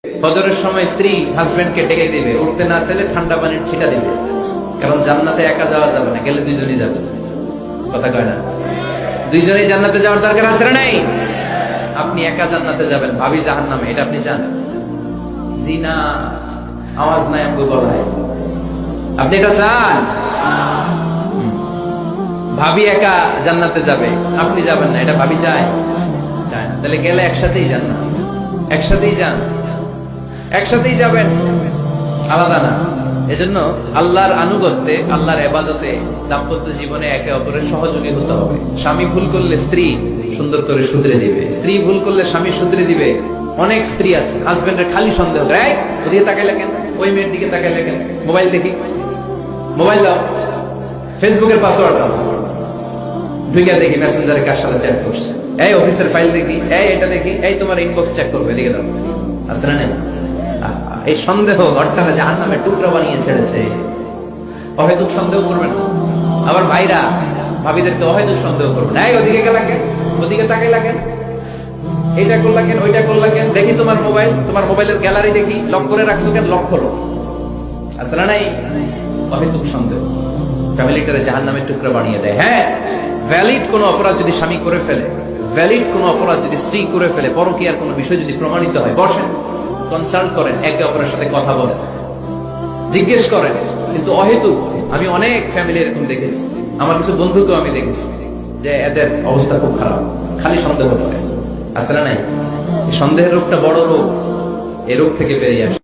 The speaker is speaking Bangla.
ফজরের সময় স্ত্রী হাজবেন্ডকে ডেকে দিবে, উঠতে না চাইলে ঠান্ডা পানির ছিটা দিবে, কারণ জান্নাতে একা যাওয়া যাবে না, গেলে দুইজনই যাবে। কথা কয় না? দুইজনেই জান্নাতে যাওয়ার দরকার আছে না নাই? আপনি একা জান্নাতে যাবেন, ভাবি জাহান্নামে, এটা আপনি চান? জি না, আওয়াজ নাই আমগো গলায়। আপনি এটা চান? ভাবি একা জান্নাতে যাবে, আপনি যাবেন না, এটা ভাবি চায়? চায় না। তাহলে গেলে একসাথেই যান না, একসাথেই যান, একসাথেই যাবেন, আলাদা না। এজন্য আল্লাহর আনুগত্যে, আল্লাহর ইবাদতে, দাম্পত্য জীবনে একে অপরের সহযোগী হতে হবে। স্বামী ভুল করলে স্ত্রী সুন্দর করে শুধরে দিবে, স্ত্রী ভুল করলে স্বামী শুধরে দিবে। অনেক স্ত্রী আছে হাজবেন্ডের খালি সন্দেহ করে, এই ওদিকে তাকাইলে কেন, ওই মেয়ের দিকে তাকাইলে কেন, মোবাইল দেখি, মোবাইল দাও, ফেসবুকের পাসওয়ার্ড দাও, ঢুকে দেখি মেসেঞ্জারে কার সাথে চ্যাট করছে, এই অফিসের ফাইল দেখি, এই এটা দেখি, এই তোমার ইনবক্স চেক করবে, এদিকে দাও। আছে না? এই সন্দেহ ঘরটাকে জাহান্নামের টুকরা বানিয়ে ছেড়েছে। অহেতুক সন্দেহ করবেন না। আবার ভাইরা ভাবিদেরকে অহেতুক সন্দেহ করবেন, এই ওদিকে গেলা কেন, ওদিকে তাকাইলা কেন, এইটা করলা কেন, ওইটা করলা কেন, দেখি তোমার মোবাইল, তোমার মোবাইলের গ্যালারি দেখি, লক করে রাখছো কেন, লক খোলো। আছে না নাই? অহেতুক সন্দেহ ফ্যামিলিটারে জাহান্নামের টুকরা বানিয়ে দেয়। হ্যাঁ, ভ্যালিড কোন অপরাধ যদি স্বামী করে ফেলে, ভ্যালিড কোন অপরাধ যদি স্ত্রী করে ফেলে, পরকীয়ার কোন বিষয় যদি প্রমাণিত হয়, বসেন, কনসাল্ট করেন, একে অপরের সাথে কথা বলেন, জিজ্ঞেস করেন। কিন্তু অহেতুক, আমি অনেক ফ্যামিলি এরকম দেখেছি, আমার কিছু বন্ধুকেও আমি দেখেছি যে এদের অবস্থা খুব খারাপ, খালি সন্দেহ করে। আছে না নাই? সন্দেহের রোগটা বড় রোগ, এই রোগ থেকে বেরিয়ে আসে।